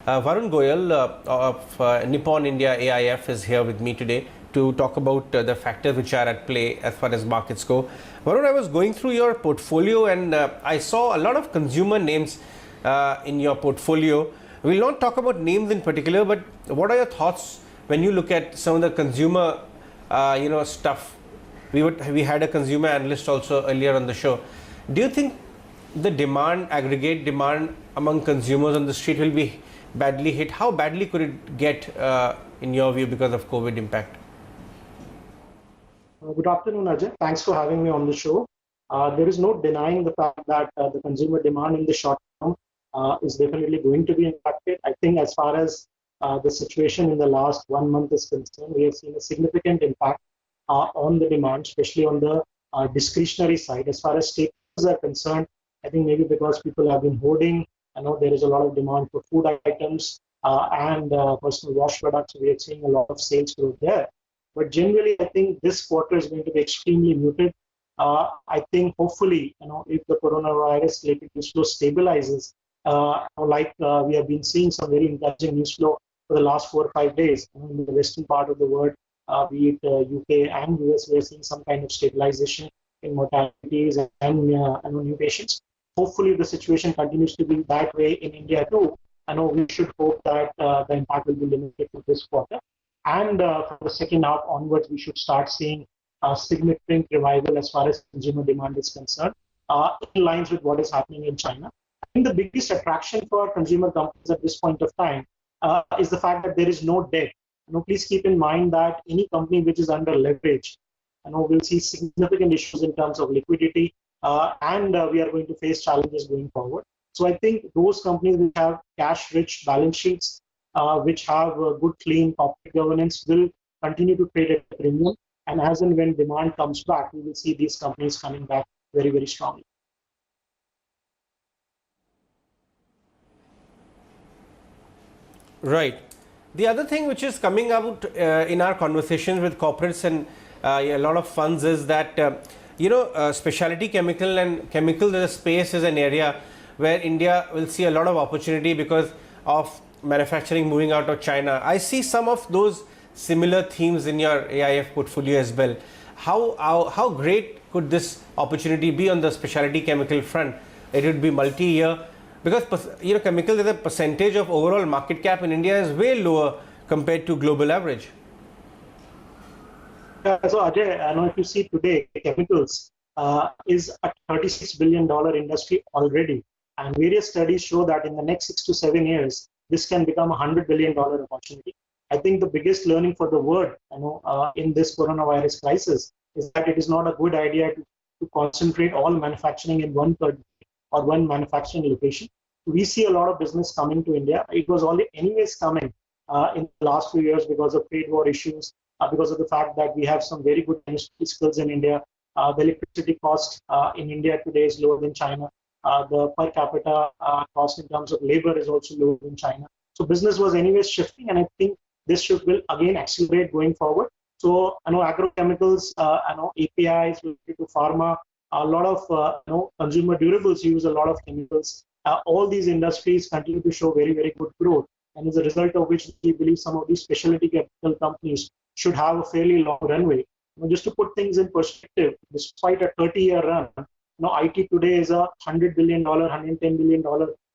Varun Goel of Nippon India AIF is here with me today to talk about the factors which are at play as far as markets go. Varun, I was going through your portfolio and I saw a lot of consumer names in your portfolio. We'll not talk about names in particular, but what are your thoughts when you look at some of the consumer stuff? We had a consumer analyst also earlier on the show. Do you think the aggregate demand among consumers on the street will be badly hit? How badly could it get in your view because of COVID impact? Good afternoon, Ajay. Thanks for having me on the show. There is no denying the fact that the consumer demand in the short term is definitely going to be impacted. I think as far as the situation in the last 1 month is concerned, we have seen a significant impact on the demand, especially on the discretionary side. As far as staples are concerned, I think maybe because people have been hoarding, I know there is a lot of demand for food items and personal wash products. We are seeing a lot of sales growth there. But generally, I think this quarter is going to be extremely muted. I think hopefully, if the coronavirus related news flow stabilizes, we have been seeing some very encouraging news flow for the last 4 or 5 days in the western part of the world, be it UK and US, we are seeing some kind of stabilization in mortalities and new patients. Hopefully, the situation continues to be that way in India too. I know we should hope that the impact will be limited to this quarter. And for the second half onwards, we should start seeing a significant revival as far as consumer demand is concerned, in lines with what is happening in China. I think the biggest attraction for consumer companies at this point of time is the fact that there is no debt. Please keep in mind that any company which is under leverage, will see significant issues in terms of liquidity, and we are going to face challenges going forward. So I think those companies which have cash-rich balance sheets, which have good, clean corporate governance, will continue to trade at a premium. And as and when demand comes back, we will see these companies coming back very, very strongly. Right. The other thing which is coming out in our conversations with corporates and a lot of funds is that specialty chemical and chemicals as a space is an area where India will see a lot of opportunity because of manufacturing moving out of China. I see some of those similar themes in your AIF portfolio as well. How great could this opportunity be on the specialty chemical front? It would be multi-year because chemicals as a percentage of overall market cap in India is way lower compared to global average. So Ajay, I know if you see today, chemicals is a $36 billion industry already. And various studies show that in the next 6 to 7 years, this can become a $100 billion opportunity. I think the biggest learning for the world, in this coronavirus crisis is that it is not a good idea to concentrate all manufacturing in one country or one manufacturing location. We see a lot of business coming to India. It was already anyways coming in the last few years because of trade war issues, because of the fact that we have some very good chemistry skills in India. The electricity cost in India today is lower than China. The per capita cost in terms of labor is also lower than China. So business was anyways shifting, and I think this will again accelerate going forward. So agrochemicals, APIs related to pharma, a lot of consumer durables use a lot of chemicals. All these industries continue to show very, very good growth, and as a result of which we believe some of these specialty chemical companies should have a fairly long runway. Just to put things in perspective, despite a 30-year run, IT today is a $100 billion, $110 billion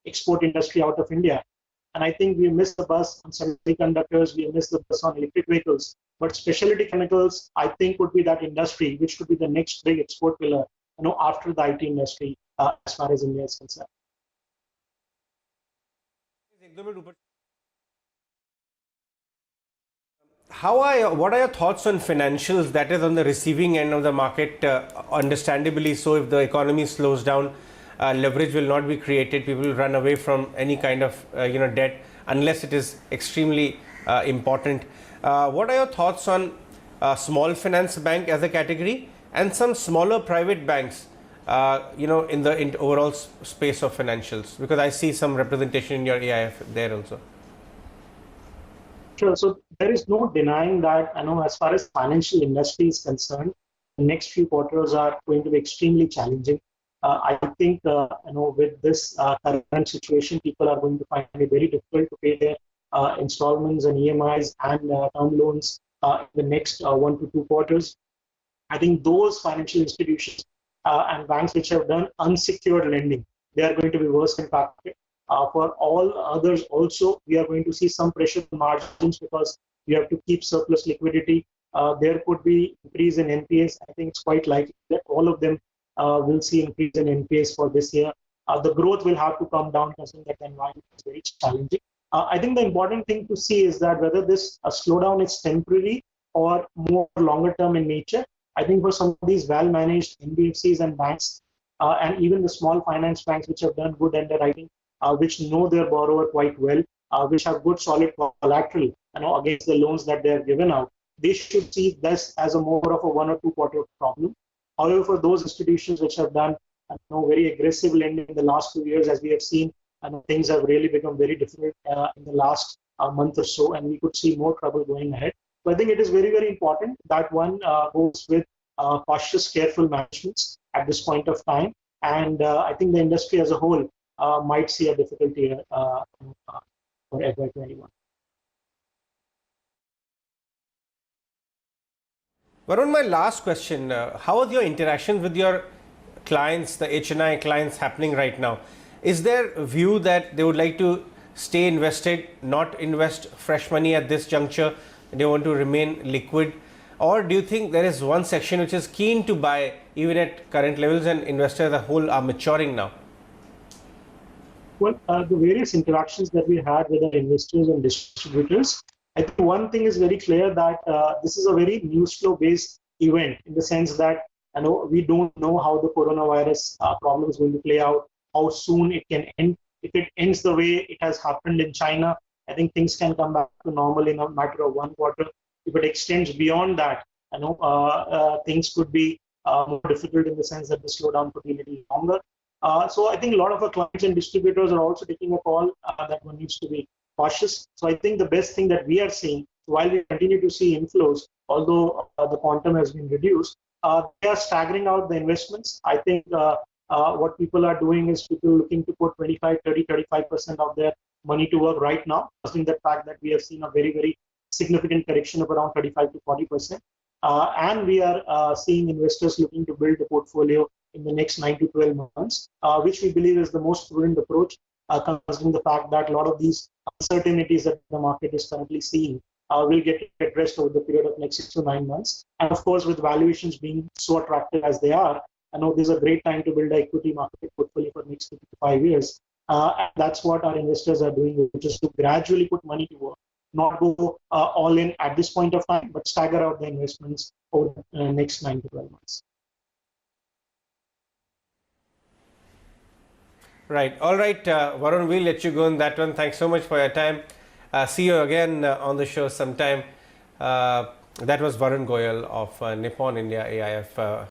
export industry out of India. And I think we missed the bus on semiconductors, we missed the bus on electric vehicles. But specialty chemicals, I think, would be that industry which could be the next big export pillar, after the IT industry, as far as India is concerned. What are your thoughts on financials, that is on the receiving end of the market? Understandably so, if the economy slows down, leverage will not be created. People will run away from any kind of debt unless it is extremely important. What are your thoughts on small finance bank as a category and some smaller private banks in the overall space of financials? Because I see some representation in your AIF there also. Sure. So there is no denying that, as far as financial industry is concerned, the next few quarters are going to be extremely challenging. I think with this current situation, people are going to find it very difficult to pay their installments and EMIs and term loans in the next 1 to 2 quarters. I think those financial institutions and banks which have done unsecured lending, they are going to be worse impacted. For all others also, we are going to see some pressure on margins because you have to keep surplus liquidity. There could be increase in NPAs. I think it's quite likely that all of them will see increase in NPAs for this year. The growth will have to come down considering that the environment is very challenging. I think the important thing to see is that whether this slowdown is temporary or more longer term in nature. I think for some of these well-managed NBFCs and banks, and even the small finance banks which have done good underwriting, which know their borrower quite well, which have good solid collateral, against the loans that they have given out, they should see this as a more of a 1 or 2 quarter problem. However, for those institutions which have done very aggressive lending in the last 2 years, as we have seen, things have really become very difficult in the last month or so, and we could see more trouble going ahead. So I think it is very, very important that one goes with cautious, careful management at this point of time. And I think the industry as a whole might see a difficult year for FY21. Varun, my last question, how are your interactions with your clients, the HNI clients happening right now? Is there a view that they would like to stay invested, not invest fresh money at this juncture? They want to remain liquid? Or do you think there is one section which is keen to buy even at current levels and investors as a whole are maturing now? Well, the various interactions that we had with our investors and distributors, I think one thing is very clear that this is a very news flow based event in the sense that we don't know how the coronavirus problem is going to play out, how soon it can end. If it ends the way it has happened in China, I think things can come back to normal in a matter of 1 quarter. If it extends beyond that, things could be more difficult in the sense that the slowdown could be a little longer. So I think a lot of our clients and distributors are also taking a call that one needs to be cautious. So I think the best thing that we are seeing, while we continue to see inflows, although the quantum has been reduced, they are staggering out the investments. I think what people are doing is people looking to put 25, 30, 35% of their money to work right now, considering the fact that we have seen a very, very significant correction of around 35 to 40%. And we are seeing investors looking to build a portfolio in the next 9 to 12 months, which we believe is the most prudent approach, considering the fact that a lot of these uncertainties that the market is currently seeing will get addressed over the period of next 6 to 9 months. And of course, with valuations being so attractive as they are, I know this is a great time to build an equity market portfolio for the next 2 to 5 years. And that's what our investors are doing, which is to gradually put money to work, not go all in at this point of time, but stagger out the investments over the next 9 to 12 months. Right. All right, Varun, we'll let you go on that one. Thanks so much for your time. See you again on the show sometime. That was Varun Goel of Nippon India AIF.